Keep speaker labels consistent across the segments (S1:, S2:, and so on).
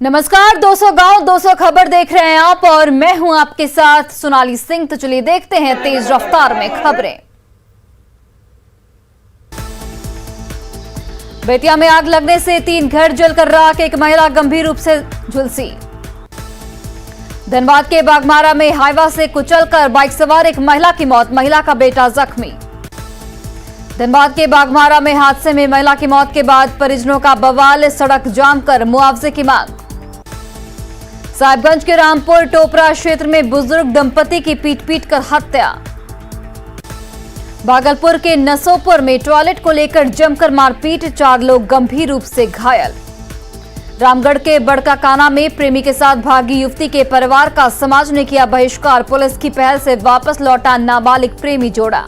S1: नमस्कार, 200 गांव 200 खबर देख रहे हैं आप और मैं हूं आपके साथ सोनाली सिंह। तो चलिए देखते हैं तेज रफ्तार में खबरें। बेतिया में आग लगने से 3 घर जलकर राख, एक महिला गंभीर रूप से झुलसी। धनबाद के बागमारा में हाईवा से कुचलकर बाइक सवार एक महिला की मौत, महिला का बेटा जख्मी। धनबाद के बागमारा में हादसे में महिला की मौत के बाद परिजनों का बवाल, सड़क जाम कर मुआवजे की मांग। साहिबगंज के रामपुर टोपरा क्षेत्र में बुजुर्ग दंपति की पीट कर हत्या। भागलपुर के नसोपुर में टॉयलेट को लेकर जमकर मारपीट, 4 लोग गंभीर रूप से घायल। रामगढ़ के बड़काकाना में प्रेमी के साथ भागी युवती के परिवार का समाज ने किया बहिष्कार, पुलिस की पहल से वापस लौटा नाबालिग प्रेमी जोड़ा।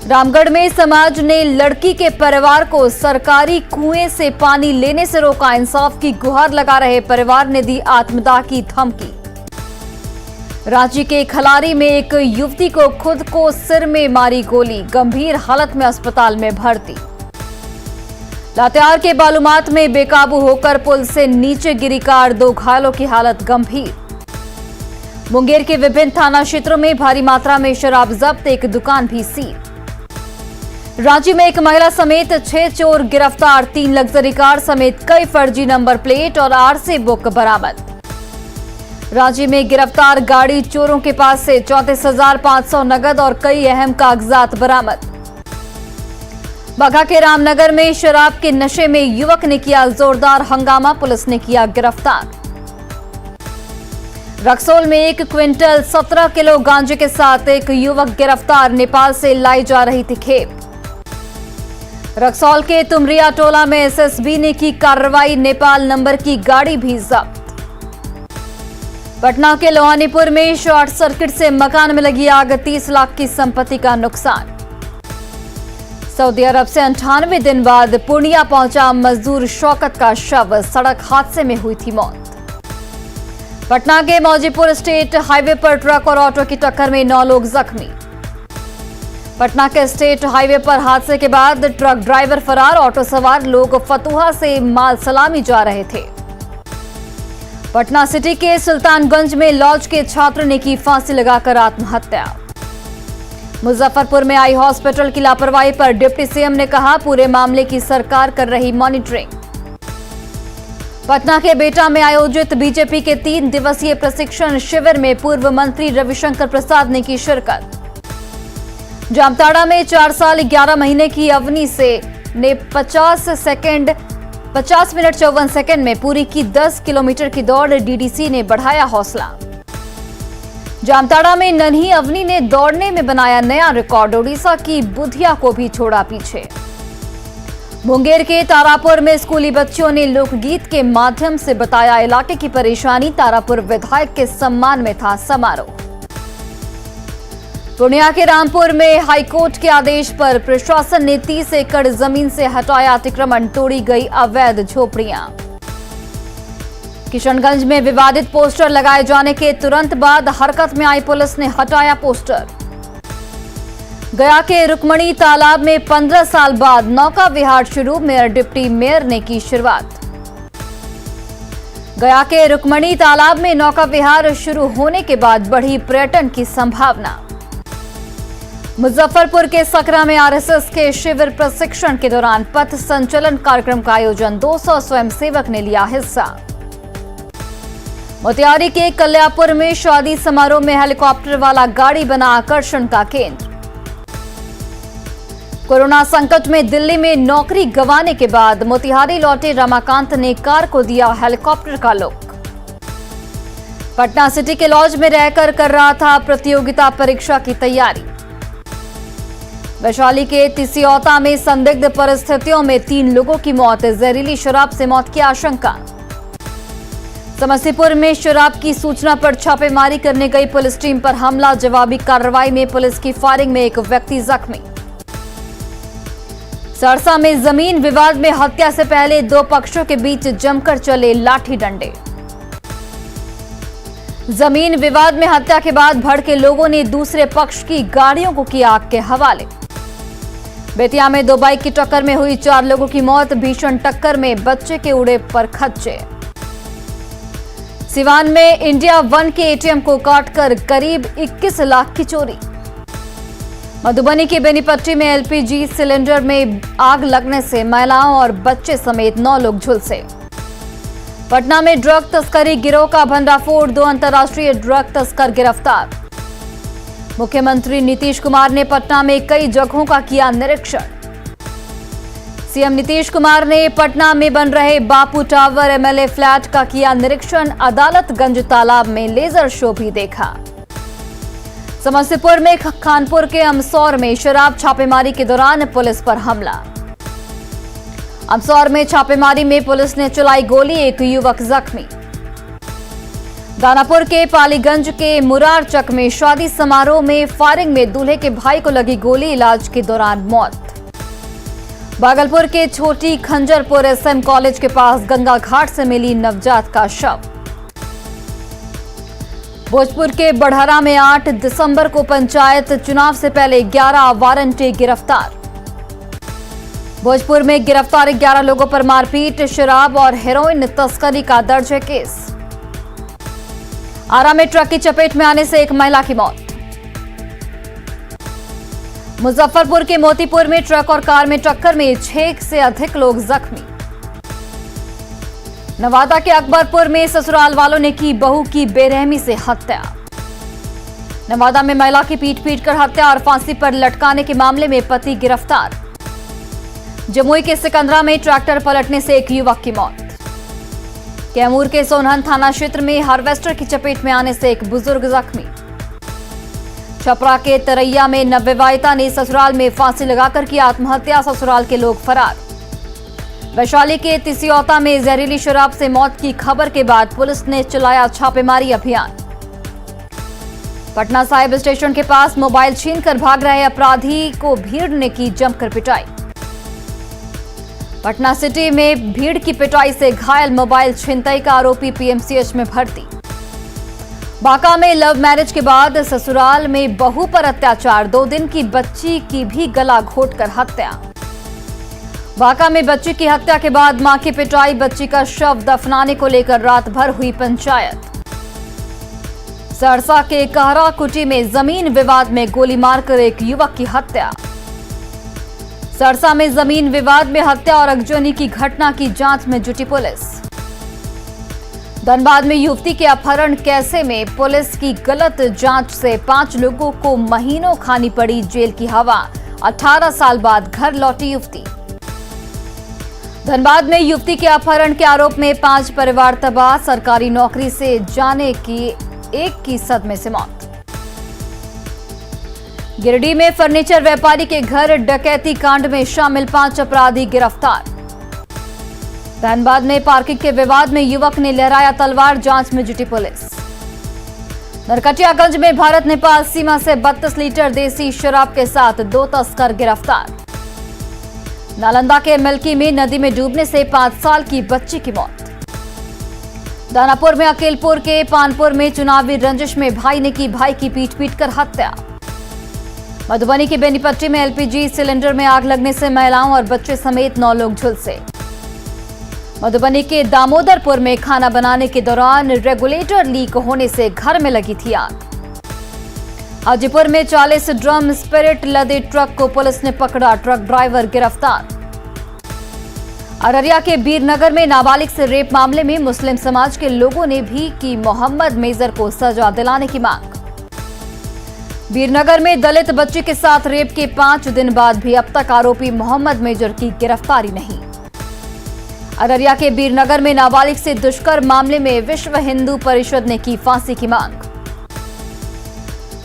S1: रामगढ़ में समाज ने लड़की के परिवार को सरकारी कुएं से पानी लेने से रोका, इंसाफ की गुहार लगा रहे परिवार ने दी आत्मदाह की धमकी। रांची के खलारी में एक युवती को खुद को सिर में मारी गोली, गंभीर हालत में अस्पताल में भर्ती। लातेहार के बालूमाथ में बेकाबू होकर पुल से नीचे गिरी कार, 2 घायलों की हालत गंभीर। मुंगेर के विभिन्न थाना क्षेत्रों में भारी मात्रा में शराब जब्त, एक दुकान भी सील। रांची में एक महिला समेत 6 चोर गिरफ्तार, 3 लग्जरी कार समेत कई फर्जी नंबर प्लेट और आरसी बुक बरामद। रांची में गिरफ्तार गाड़ी चोरों के पास से 34,500 नगद और कई अहम कागजात बरामद। बाघा के रामनगर में शराब के नशे में युवक ने किया जोरदार हंगामा, पुलिस ने किया गिरफ्तार। रक्सौल में 1 क्विंटल 17 किलो गांजे के साथ एक युवक गिरफ्तार, नेपाल से लाई जा रही थी खेप। रक्सौल के तुमरिया टोला में एसएसबी ने की कार्रवाई, नेपाल नंबर की गाड़ी भी जब्त। पटना के लोहानीपुर में शॉर्ट सर्किट से मकान में लगी आग, 30 लाख की संपत्ति का नुकसान। सऊदी अरब से 98 दिन बाद पूर्णिया पहुंचा मजदूर शौकत का शव, सड़क हादसे में हुई थी मौत। पटना के मौजीपुर स्टेट हाईवे पर ट्रक और ऑटो की टक्कर में 9 लोग जख्मी। पटना के स्टेट हाईवे पर हादसे के बाद ट्रक ड्राइवर फरार, ऑटो सवार लोग फतुहा से माल सलामी जा रहे थे। पटना सिटी के सुल्तानगंज में लॉज के छात्र ने की फांसी लगाकर आत्महत्या। मुजफ्फरपुर में आई हॉस्पिटल की लापरवाही पर डिप्टी सीएम ने कहा, पूरे मामले की सरकार कर रही मॉनिटरिंग। पटना के बेटा में आयोजित बीजेपी के 3 दिवसीय प्रशिक्षण शिविर में पूर्व मंत्री रविशंकर प्रसाद ने की शिरकत। जामताड़ा में 4 साल 11 महीने की अवनी से ने 50 मिनट 54 सेकंड में पूरी की 10 किलोमीटर की दौड़, डीडीसी ने बढ़ाया हौसला। जामताड़ा में नन्ही अवनी ने दौड़ने में बनाया नया रिकॉर्ड, ओडिशा की बुधिया को भी छोड़ा पीछे। मुंगेर के तारापुर में स्कूली बच्चों ने लोकगीत के माध्यम से बताया इलाके की परेशानी, तारापुर विधायक के सम्मान में था समारोह। पूर्णिया के रामपुर में हाईकोर्ट के आदेश पर प्रशासन ने 30 एकड़ जमीन से हटाया अतिक्रमण, तोड़ी गई अवैध झोपड़ियां। किशनगंज में विवादित पोस्टर लगाए जाने के तुरंत बाद हरकत में आई पुलिस ने हटाया पोस्टर। गया के रुक्मणी तालाब में 15 साल बाद नौका विहार शुरू, मेयर डिप्टी मेयर ने की शुरुआत। गया के रुक्मणी तालाब में नौका विहार शुरू होने के बाद बढ़ी पर्यटन की संभावना। मुजफ्फरपुर के सकरा में आरएसएस के शिविर प्रशिक्षण के दौरान पथ संचलन कार्यक्रम का आयोजन, 200 स्वयंसेवक ने लिया हिस्सा। मोतिहारी के कल्यापुर में शादी समारोह में हेलीकॉप्टर वाला गाड़ी बना आकर्षण का केंद्र। कोरोना संकट में दिल्ली में नौकरी गंवाने के बाद मोतिहारी लौटे रमाकांत ने कार को दिया हेलीकॉप्टर का लुक। पटना सिटी के लॉज में रहकर कर रहा था प्रतियोगिता परीक्षा की तैयारी। वैशाली के तिसियौता में संदिग्ध परिस्थितियों में 3 लोगों की मौत, जहरीली शराब से मौत की आशंका। समस्तीपुर में शराब की सूचना पर छापेमारी करने गई पुलिस टीम पर हमला, जवाबी कार्रवाई में पुलिस की फायरिंग में एक व्यक्ति जख्मी। सरसा में जमीन विवाद में हत्या से पहले 2 पक्षों के बीच जमकर चले लाठी डंडे। जमीन विवाद में हत्या के बाद भड़के लोगों ने दूसरे पक्ष की गाड़ियों को किया आग के हवाले। बेतिया में 2 बाइक की टक्कर में हुई 4 लोगों की मौत, भीषण टक्कर में बच्चे के उड़े पर खच्चे। सिवान में इंडिया वन के एटीएम को काटकर करीब 21 लाख की चोरी। मधुबनी की बेनीपट्टी में एलपीजी सिलेंडर में आग लगने से महिलाओं और बच्चे समेत 9 लोग झुलसे। पटना में ड्रग तस्करी गिरोह का भंडाफोड़, 2 अंतर्राष्ट्रीय ड्रग तस्कर गिरफ्तार। मुख्यमंत्री नीतीश कुमार ने पटना में कई जगहों का किया निरीक्षण। सीएम नीतीश कुमार ने पटना में बन रहे बापू टावर एमएलए फ्लैट का किया निरीक्षण। अदालतगंज तालाब में लेजर शो भी देखा। समस्तीपुर में खानपुर के अमसौर में शराब छापेमारी के दौरान पुलिस पर हमला। अमसौर में छापेमारी में पुलिस ने चलाई गोली, 1 युवक जख्मी। दानापुर के पालीगंज के मुरारचक में शादी समारोह में फायरिंग में दूल्हे के भाई को लगी गोली, इलाज के दौरान मौत। भागलपुर के छोटी खंजरपुर एसएम कॉलेज के पास गंगा घाट से मिली नवजात का शव। भोजपुर के बढ़हरा में 8 दिसंबर को पंचायत चुनाव से पहले 11 वारंटी गिरफ्तार। भोजपुर में गिरफ्तार 11 लोगों पर मारपीट, शराब और हेरोइन तस्करी का दर्ज है केस। आरा में ट्रक की चपेट में आने से एक महिला की मौत। मुजफ्फरपुर के मोतीपुर में ट्रक और कार में टक्कर में 6 से अधिक लोग जख्मी। नवादा के अकबरपुर में ससुराल वालों ने की बहू की बेरहमी से हत्या। नवादा में महिला की पीट कर हत्या और फांसी पर लटकाने के मामले में पति गिरफ्तार। जमुई के सिकंदरा में ट्रैक्टर पलटने से एक युवक की मौत। कैमूर के सोनहन थाना क्षेत्र में हार्वेस्टर की चपेट में आने से एक बुजुर्ग जख्मी। छपरा के तरैया में नवविवाहिता ने ससुराल में फांसी लगाकर की आत्महत्या, ससुराल के लोग फरार। वैशाली के तिसियौता में जहरीली शराब से मौत की खबर के बाद पुलिस ने चलाया छापेमारी अभियान। पटना साहिब स्टेशन के पास मोबाइल छीनकर भाग रहे अपराधी को भीड़ ने की जमकर पिटाई। पटना सिटी में भीड़ की पिटाई से घायल, मोबाइल छिनतई का आरोपी पीएमसीएच में भर्ती। बांका में लव मैरिज के बाद ससुराल में बहू पर अत्याचार, 2 दिन की बच्ची की भी गला घोटकर हत्या। बांका में बच्ची की हत्या के बाद मां की पिटाई, बच्ची का शव दफनाने को लेकर रात भर हुई पंचायत। सहरसा के कहरा कुटी में जमीन विवाद में गोली मारकर एक युवक की हत्या। सहरसा में जमीन विवाद में हत्या और अगजनी की घटना की जांच में जुटी पुलिस। धनबाद में युवती के अपहरण कैसे में पुलिस की गलत जांच से 5 लोगों को महीनों खानी पड़ी जेल की हवा, 18 साल बाद घर लौटी युवती। धनबाद में युवती के अपहरण के आरोप में 5 परिवार तबाह, सरकारी नौकरी से जाने की एक की सदमे से मौत। गिरिडीह में फर्नीचर व्यापारी के घर डकैती कांड में शामिल 5 अपराधी गिरफ्तार। धनबाद में पार्किंग के विवाद में युवक ने लहराया तलवार, जांच में जुटी पुलिस। नरकटियागंज में भारत नेपाल सीमा से 32 लीटर देसी शराब के साथ 2 तस्कर गिरफ्तार। नालंदा के मिल्की में नदी में डूबने से 5 साल की बच्ची की मौत। दानापुर में अकेलपुर के पानपुर में चुनावी रंजिश में भाई ने की भाई की पीट कर हत्या। मधुबनी की बेनीपट्टी में एलपीजी सिलेंडर में आग लगने से महिलाओं और बच्चे समेत 9 लोग झुलसे। मधुबनी के दामोदरपुर में खाना बनाने के दौरान रेगुलेटर लीक होने से घर में लगी थी आग। हाजीपुर में 40 ड्रम स्पिरिट लदे ट्रक को पुलिस ने पकड़ा, ट्रक ड्राइवर गिरफ्तार। अररिया के बीरनगर में नाबालिग से रेप मामले में मुस्लिम समाज के लोगों ने भी की मोहम्मद मेजर को सजा दिलाने की मांग। बीरनगर में दलित बच्ची के साथ रेप के 5 दिन बाद भी अब तक आरोपी मोहम्मद मेजर की गिरफ्तारी नहीं। अररिया के बीरनगर में नाबालिग से दुष्कर्म मामले में विश्व हिंदू परिषद ने की फांसी की मांग।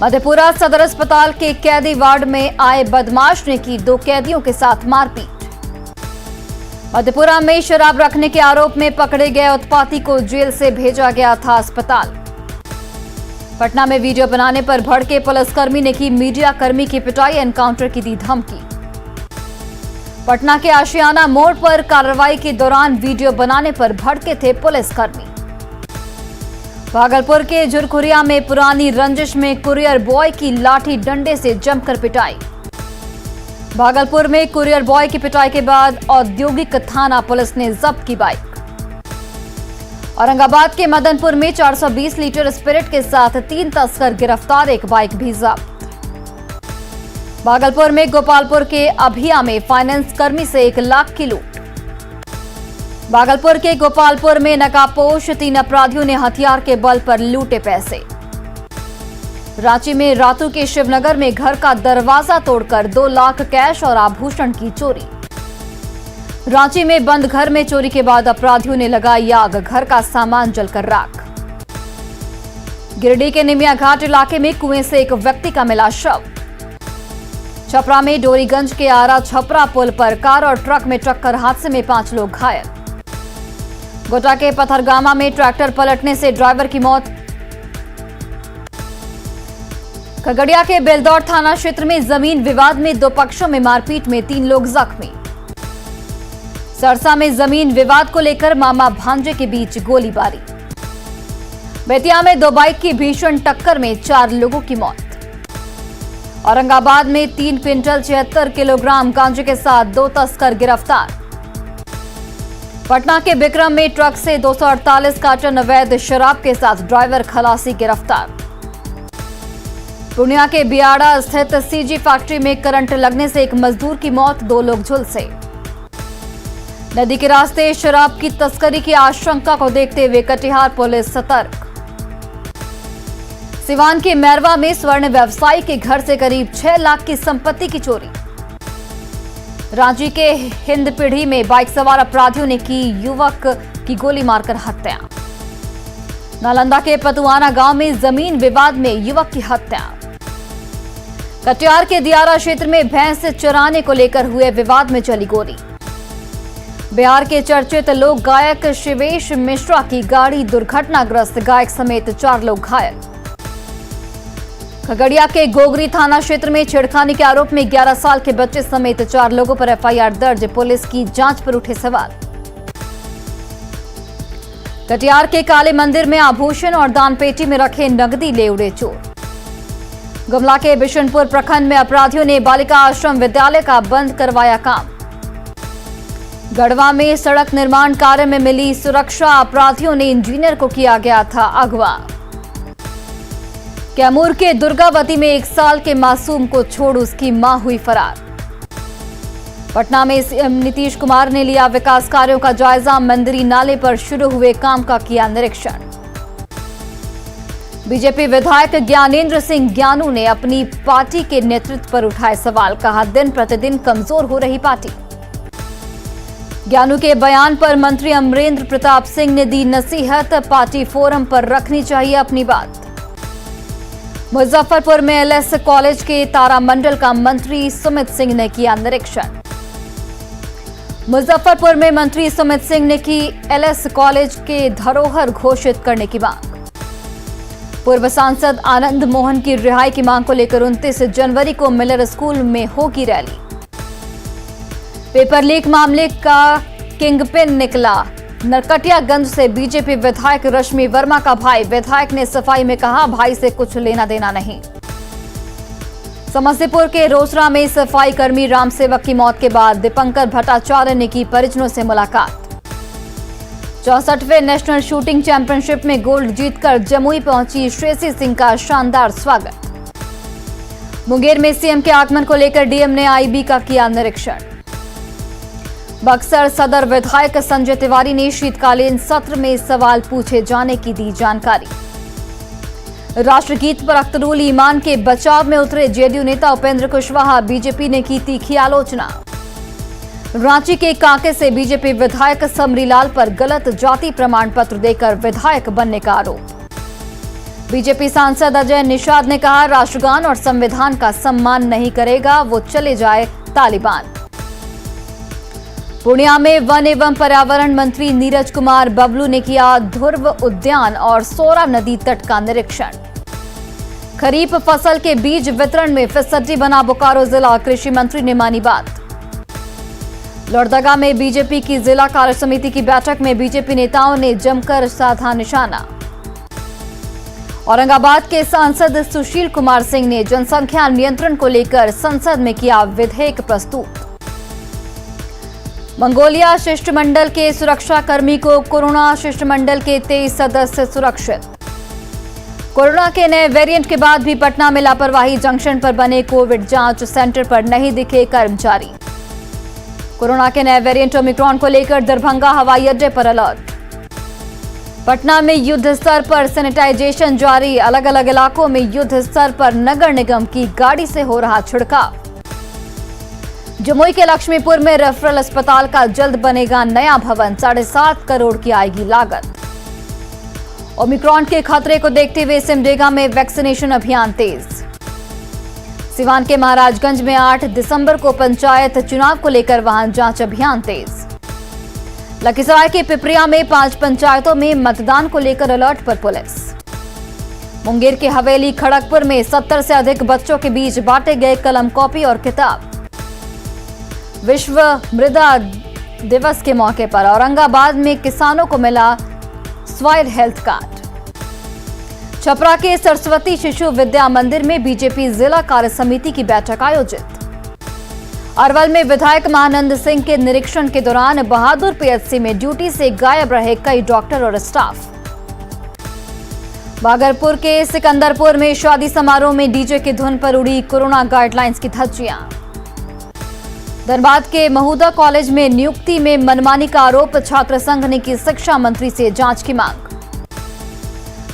S1: मधेपुरा सदर अस्पताल के कैदी वार्ड में आए बदमाश ने की 2 कैदियों के साथ मारपीट। मधेपुरा में शराब रखने के आरोप में पकड़े गए उत्पाती को जेल से भेजा गया था अस्पताल। पटना में वीडियो बनाने पर भड़के पुलिसकर्मी ने की मीडिया कर्मी की पिटाई, एनकाउंटर की दी धमकी। पटना के आशियाना मोड़ पर कार्रवाई के दौरान वीडियो बनाने पर भड़के थे पुलिसकर्मी। भागलपुर के झुरखुरिया में पुरानी रंजिश में कुरियर बॉय की लाठी डंडे से जमकर पिटाई। भागलपुर में कुरियर बॉय की पिटाई के बाद औद्योगिक थाना पुलिस ने जब्त की बाइक। औरंगाबाद के मदनपुर में 420 लीटर स्पिरिट के साथ 3 तस्कर गिरफ्तार, एक बाइक भी जब्त। भागलपुर में गोपालपुर के अभिया में फाइनेंस कर्मी से 1 लाख की लूट। भागलपुर के गोपालपुर में नकाबपोश 3 अपराधियों ने हथियार के बल पर लूटे पैसे। रांची में रातू के शिवनगर में घर का दरवाजा तोड़कर 2 लाख कैश और आभूषण की चोरी। रांची में बंद घर में चोरी के बाद अपराधियों ने लगाई आग, घर का सामान जलकर राख। गिरिडीह के निमिया घाट इलाके में कुएं से एक व्यक्ति का मिला शव। छपरा में डोरीगंज के आरा छपरा पुल पर कार और ट्रक में टक्कर, हादसे में 5 लोग घायल। गोटा के पथरगामा में ट्रैक्टर पलटने से ड्राइवर की मौत। खगड़िया के बेलदौर थाना क्षेत्र में जमीन विवाद में 2 पक्षों में मारपीट में 3 लोग जख्मी। सरसा में जमीन विवाद को लेकर मामा भांजे के बीच गोलीबारी। बेतिया में 2 बाइक की भीषण टक्कर में 4 लोगों की मौत। औरंगाबाद में 3 क्विंटल 76 किलोग्राम गांजे के साथ 2 तस्कर गिरफ्तार। पटना के बिक्रम में ट्रक से 248 कार्टन अवैध शराब के साथ ड्राइवर खलासी गिरफ्तार। पूर्णिया के बियाड़ा स्थित सीजी फैक्ट्री में करंट लगने से 1 मजदूर की मौत, 2 लोग झुलसे। नदी के रास्ते शराब की तस्करी की आशंका को देखते हुए कटिहार पुलिस सतर्क। सिवान के मैरवा में स्वर्ण व्यवसायी के घर से करीब 6 लाख की संपत्ति की चोरी। रांची के हिंदपीढ़ी में बाइक सवार अपराधियों ने की युवक की गोली मारकर हत्या। नालंदा के पतुआना गांव में जमीन विवाद में युवक की हत्या। कटिहार के दियारा क्षेत्र में भैंस चराने को लेकर हुए विवाद में चली गोली। बिहार के चर्चित लोक गायक शिवेश मिश्रा की गाड़ी दुर्घटनाग्रस्त, गायक समेत 4 लोग घायल। खगड़िया के गोगरी थाना क्षेत्र में छेड़खानी के आरोप में 11 साल के बच्चे समेत 4 लोगों पर एफआईआर दर्ज, पुलिस की जांच पर उठे सवाल। कटिहार के काले मंदिर में आभूषण और दान पेटी में रखे नकदी ले उड़े चोर। गुमला के बिशनपुर प्रखंड में अपराधियों ने बालिका आश्रम विद्यालय का बंद करवाया काम। गढ़वा में सड़क निर्माण कार्य में मिली सुरक्षा, अपराधियों ने इंजीनियर को किया गया था अगवा। कैमूर के दुर्गावती में 1 साल के मासूम को छोड़ उसकी मां हुई फरार। पटना में सीएम नीतीश कुमार ने लिया विकास कार्यों का जायजा, मंदिरी नाले पर शुरू हुए काम का किया निरीक्षण। बीजेपी विधायक ज्ञानेंद्र सिंह ज्ञानू ने अपनी पार्टी के नेतृत्व पर उठाए सवाल, कहा दिन प्रतिदिन कमजोर हो रही पार्टी। ज्ञानू के बयान पर मंत्री अमरेंद्र प्रताप सिंह ने दी नसीहत, पार्टी फोरम पर रखनी चाहिए अपनी बात। मुजफ्फरपुर में एलएस कॉलेज के तारामंडल का मंत्री सुमित सिंह ने किया निरीक्षण। मुजफ्फरपुर में मंत्री सुमित सिंह ने की एलएस कॉलेज के धरोहर घोषित करने की मांग। पूर्व सांसद आनंद मोहन की रिहाई की मांग को लेकर 29 जनवरी को मिलर स्कूल में होगी रैली। पेपर लीक मामले का किंगपिन निकला, नरकटियागंज से बीजेपी विधायक रश्मि वर्मा का भाई। विधायक ने सफाई में कहा, भाई से कुछ लेना देना नहीं। समस्तीपुर के रोसड़ा में सफाई कर्मी राम सेवक की मौत के बाद दीपंकर भट्टाचार्य ने की परिजनों से मुलाकात। 64वें नेशनल शूटिंग चैंपियनशिप में गोल्ड जीतकर जमुई पहुंची श्रेयसी सिंह का शानदार स्वागत। मुंगेर में सीएम के आगमन को लेकर डीएम ने आईबी का किया निरीक्षण। बक्सर सदर विधायक संजय तिवारी ने शीतकालीन सत्र में सवाल पूछे जाने की दी जानकारी। राष्ट्रगीत पर अख्तरुल ईमान के बचाव में उतरे जेडीयू नेता उपेंद्र कुशवाहा, बीजेपी ने की तीखी आलोचना। रांची के कांके से बीजेपी विधायक समरीलाल पर गलत जाति प्रमाण पत्र देकर विधायक बनने का आरोप। बीजेपी सांसद अजय निषाद ने कहा, राष्ट्रगान और संविधान का सम्मान नहीं करेगा वो चले जाए तालिबान। पूर्णिया में वन एवं पर्यावरण मंत्री नीरज कुमार बबलू ने किया ध्रुव उद्यान और सोरा नदी तट का निरीक्षण। खरीफ फसल के बीज वितरण में फिसड्डी बना बोकारो जिला, कृषि मंत्री ने मानी बात। लोहरदगा में बीजेपी की जिला कार्य समिति की बैठक में बीजेपी नेताओं ने जमकर साधा निशाना। औरंगाबाद के सांसद सुशील कुमार सिंह ने जनसंख्या नियंत्रण को लेकर संसद में किया विधेयक प्रस्तुत। मंगोलिया शिष्टमंडल के सुरक्षाकर्मी को कोरोना, शिष्टमंडल के 23 सदस्य सुरक्षित। कोरोना के नए वेरिएंट के बाद भी पटना में लापरवाही, जंक्शन पर बने कोविड जांच सेंटर पर नहीं दिखे कर्मचारी। कोरोना के नए वेरिएंट ओमिक्रॉन को लेकर दरभंगा हवाई अड्डे पर अलर्ट। पटना में युद्ध स्तर पर सैनिटाइजेशन जारी, अलग अलग इलाकों में युद्ध स्तर पर नगर निगम की गाड़ी से हो रहा छिड़काव। जमुई के लक्ष्मीपुर में रेफरल अस्पताल का जल्द बनेगा नया भवन, 7.5 करोड़ की आएगी लागत। ओमिक्रॉन के खतरे को देखते हुए सिमडेगा में वैक्सीनेशन अभियान तेज। सिवान के महाराजगंज में 8 दिसंबर को पंचायत चुनाव को लेकर वाहन जांच अभियान तेज। लखीसराय के पिपरिया में 5 पंचायतों में मतदान को लेकर अलर्ट पर पुलिस। मुंगेर के हवेली खड़गपुर में 70 से अधिक बच्चों के बीच बांटे गए कलम, कॉपी और किताब। विश्व मृदा दिवस के मौके पर औरंगाबाद में किसानों को मिला सॉइल हेल्थ कार्ड। छपरा के सरस्वती शिशु विद्या मंदिर में बीजेपी जिला कार्य समिति की बैठक आयोजित। अरवल में विधायक महानंद सिंह के निरीक्षण के दौरान बहादुर पीएचसी में ड्यूटी से गायब रहे कई डॉक्टर और स्टाफ। भागलपुर के सिकंदरपुर में शादी समारोह में डीजे की धुन पर उड़ी कोरोना गाइडलाइंस की धज्जियां। धनबाद के महुदा कॉलेज में नियुक्ति में मनमानी का आरोप, छात्र संघ ने की शिक्षा मंत्री से जांच की मांग।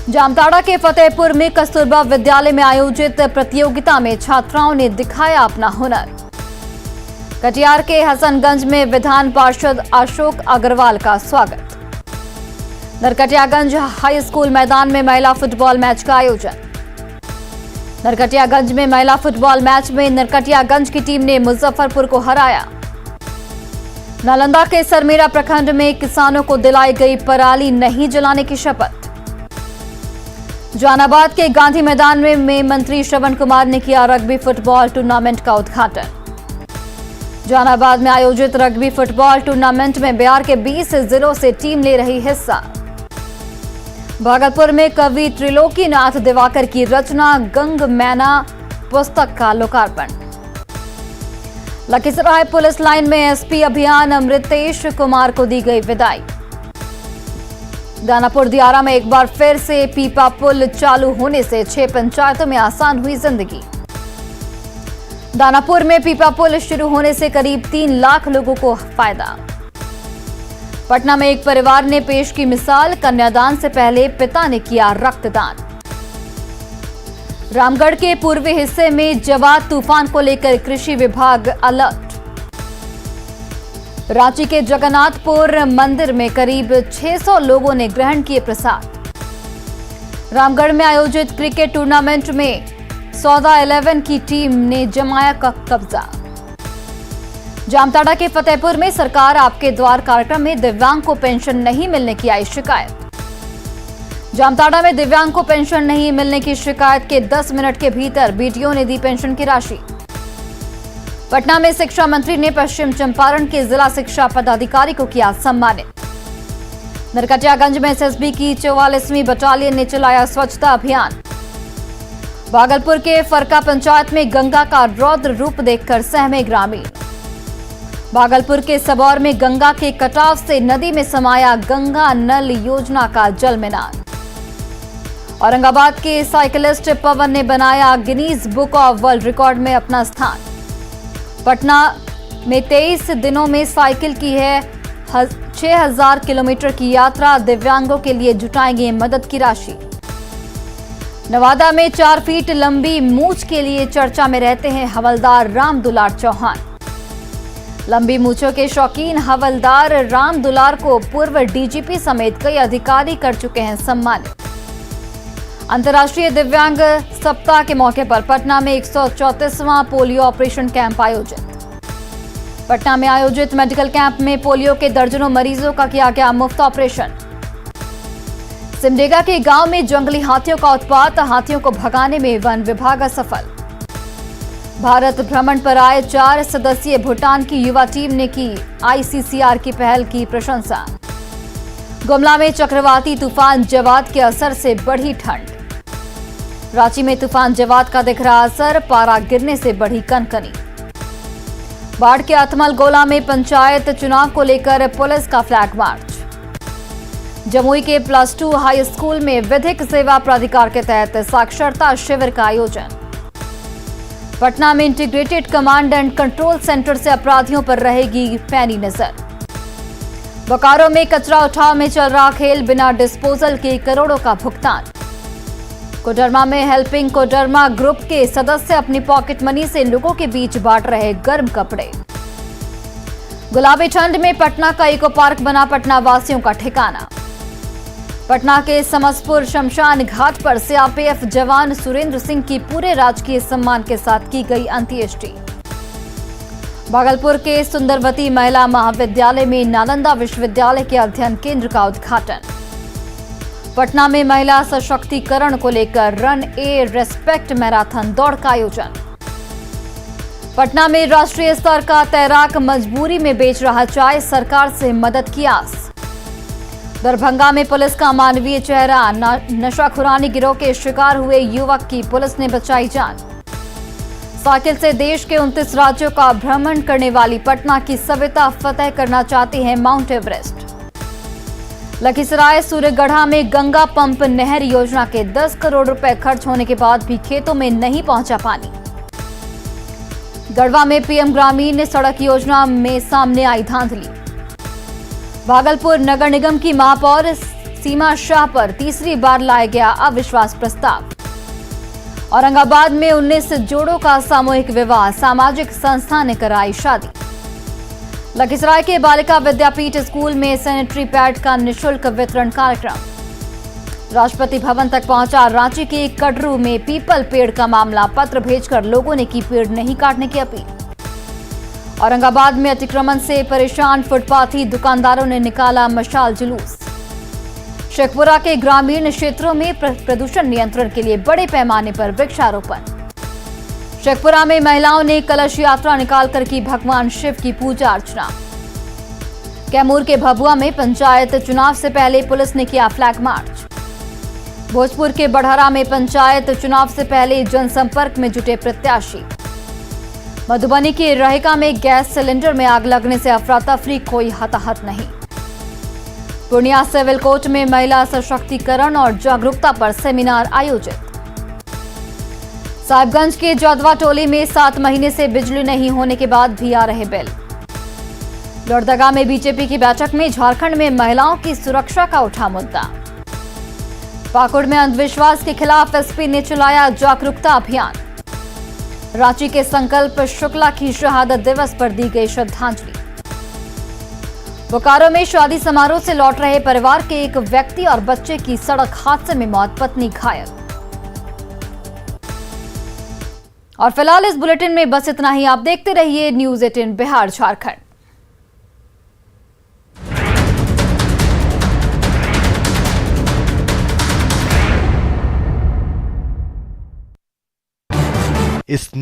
S1: जामताड़ा के फतेहपुर में कस्तूरबा विद्यालय में आयोजित प्रतियोगिता में छात्राओं ने दिखाया अपना हुनर। कटिहार के हसनगंज में विधान पार्षद अशोक अग्रवाल का स्वागत। नरकटियागंज हाई स्कूल मैदान में महिला फुटबॉल मैच का आयोजन। नरकटियागंज में महिला फुटबॉल मैच में नरकटियागंज की टीम ने मुजफ्फरपुर को हराया। नालंदा के सरमेरा प्रखंड में किसानों को दिलाई गई पराली नहीं जलाने की शपथ। जहानाबाद के गांधी मैदान में मंत्री श्रवण कुमार ने किया रग्बी फुटबॉल टूर्नामेंट का उद्घाटन। जहानाबाद में आयोजित रग्बी फुटबॉल टूर्नामेंट में बिहार के 20 जिलों से टीम ले रही हिस्सा। भागलपुर में कवि त्रिलोकीनाथ दिवाकर की रचना गंग मैना पुस्तक का लोकार्पण। लखीसराय पुलिस लाइन में एसपी अभियान, अमृतेश कुमार को दी गई विदाई। दानापुर दियारा में एक बार फिर से पीपा पुल चालू होने से 6 पंचायतों में आसान हुई जिंदगी। दानापुर में पीपा पुल शुरू होने से करीब 3 लाख लोगों को फायदा। पटना में एक परिवार ने पेश की मिसाल, कन्यादान से पहले पिता ने किया रक्तदान। रामगढ़ के पूर्वी हिस्से में जवाद तूफान को लेकर कृषि विभाग अलर्ट। रांची के जगन्नाथपुर मंदिर में करीब 600 लोगों ने ग्रहण किए प्रसाद। रामगढ़ में आयोजित क्रिकेट टूर्नामेंट में सौदा 11 की टीम ने जमाया कब्जा। जामताड़ा के फतेहपुर में सरकार आपके द्वार कार्यक्रम में दिव्यांग को पेंशन नहीं मिलने की आई शिकायत। जामताड़ा में दिव्यांग को पेंशन नहीं मिलने की शिकायत के 10 मिनट के भीतर बीडीओ ने दी पेंशन की राशि। पटना में शिक्षा मंत्री ने पश्चिम चंपारण के जिला शिक्षा पदाधिकारी को किया सम्मानित। नरकटियागंज में एसएसबी की 44वीं बटालियन ने चलाया स्वच्छता अभियान। भागलपुर के फरका पंचायत में गंगा का रौद्र रूप देखकर सहमे ग्रामीण। भागलपुर के सबौर में गंगा के कटाव से नदी में समाया गंगा नल योजना का जल मीनार। औरंगाबाद के साइकिलिस्ट पवन ने बनाया Guinness book of world record में अपना स्थान। पटना में 23 दिनों में साइकिल की है 6000 किलोमीटर की यात्रा, दिव्यांगों के लिए जुटाएंगे मदद की राशि। नवादा में 4 फीट लंबी मूंछ के लिए चर्चा में रहते हैं हवलदार राम दुलार चौहान। लंबी मूंछों के शौकीन हवलदार राम दुलार को पूर्व डीजीपी समेत कई अधिकारी कर चुके हैं सम्मानित। अंतर्राष्ट्रीय दिव्यांग सप्ताह के मौके पर पटना में 134वां पोलियो ऑपरेशन कैंप आयोजित। पटना में आयोजित मेडिकल कैंप में पोलियो के दर्जनों मरीजों का किया गया मुफ्त ऑपरेशन। सिमडेगा के गांव में जंगली हाथियों का उत्पात, हाथियों को भगाने में वन विभाग असफल। भारत भ्रमण पर आए 4 सदस्यीय भूटान की युवा टीम ने की आईसीसीआर की पहल की प्रशंसा। गुमला में चक्रवाती तूफान जवाद के असर से बढ़ी ठंड। रांची में तूफान जवाद का दिख रहा असर, पारा गिरने से बढ़ी कनकनी। बाढ़ के अथमल गोला में पंचायत चुनाव को लेकर पुलिस का फ्लैग मार्च। जमुई के +2 हाई स्कूल में विधिक सेवा प्राधिकार के तहत साक्षरता शिविर का आयोजन। पटना में integrated command and control centre से अपराधियों पर रहेगी पैनी नजर। बोकारो में कचरा उठाव में चल रहा खेल, बिना डिस्पोजल के करोड़ों का भुगतान। कोडरमा में हेल्पिंग कोडरमा ग्रुप के सदस्य अपनी पॉकेट मनी से लोगों के बीच बांट रहे गर्म कपड़े। गुलाबी ठंड में पटना का इको पार्क बना पटना वासियों का ठिकाना। पटना के समसपुर शमशान घाट पर सीआरपीएफ जवान सुरेंद्र सिंह की पूरे राजकीय सम्मान के साथ की गई अंत्येष्टि। भागलपुर के सुंदरवती महिला महाविद्यालय में नालंदा विश्वविद्यालय के अध्ययन केंद्र का उद्घाटन। पटना में महिला सशक्तिकरण को लेकर रन ए रेस्पेक्ट मैराथन दौड़ का आयोजन। पटना में राष्ट्रीय स्तर का तैराक मजबूरी में बेच रहा चाय, सरकार से मदद की आस। दरभंगा में पुलिस का मानवीय चेहरा, नशाखुरानी गिरोह के शिकार हुए युवक की पुलिस ने बचाई जान। साइकिल से देश के 29 राज्यों का भ्रमण करने वाली पटना की सविता फतेह करना चाहती है माउंट एवरेस्ट। लखीसराय सूर्यगढ़ा में गंगा पंप नहर योजना के 10 करोड़ रुपए खर्च होने के बाद भी खेतों में नहीं पहुंचा पानी। गढ़वा में पीएम ग्रामीण सड़क योजना में सामने आई धांधली। भागलपुर नगर निगम की महापौर सीमा शाह पर तीसरी बार लाया गया अविश्वास प्रस्ताव। औरंगाबाद में 19 जोड़ों का सामूहिक विवाह, सामाजिक संस्था ने कराई शादी। लखीसराय के बालिका विद्यापीठ स्कूल में सैनिटरी पैड का निःशुल्क वितरण कार्यक्रम। राष्ट्रपति भवन तक पहुंचा रांची के कटरू में पीपल पेड़ का मामला, पत्र भेजकर लोगों ने की पेड़ नहीं काटने की अपील। औरंगाबाद में अतिक्रमण से परेशान फुटपाथी दुकानदारों ने निकाला मशाल जुलूस। शेखपुरा के ग्रामीण क्षेत्रों में प्रदूषण नियंत्रण के लिए बड़े पैमाने पर वृक्षारोपण। शेखपुरा में महिलाओं ने कलश यात्रा निकालकर की भगवान शिव की पूजा अर्चना। कैमूर के भभुआ में पंचायत चुनाव से पहले पुलिस ने किया फ्लैग मार्च। भोजपुर के बढ़हरा में पंचायत चुनाव से पहले जनसंपर्क में जुटे प्रत्याशी। मधुबनी के रहेका में गैस सिलेंडर में आग लगने से अफरा तफरी, कोई हताहत नहीं। पूर्णिया सिविल कोर्ट में महिला सशक्तिकरण और जागरूकता पर सेमिनार आयोजित। साहिबगंज के जौदवा टोली में 7 महीने से बिजली नहीं होने के बाद भी आ रहे बिल। लोहरदगा में बीजेपी की बैठक में झारखंड में महिलाओं की सुरक्षा का उठा मुद्दा। पाकुड़ में अंधविश्वास के खिलाफ एसपी ने चलाया जागरूकता अभियान। रांची के संकल्प शुक्ला की शहादत दिवस पर दी गई श्रद्धांजलि। बोकारो में शादी समारोह से लौट रहे परिवार के एक व्यक्ति और बच्चे की सड़क हादसे में मौत, पत्नी घायल। और फिलहाल इस बुलेटिन में बस इतना ही। आप देखते रहिए न्यूज़ 18 बिहार झारखंड।
S2: इस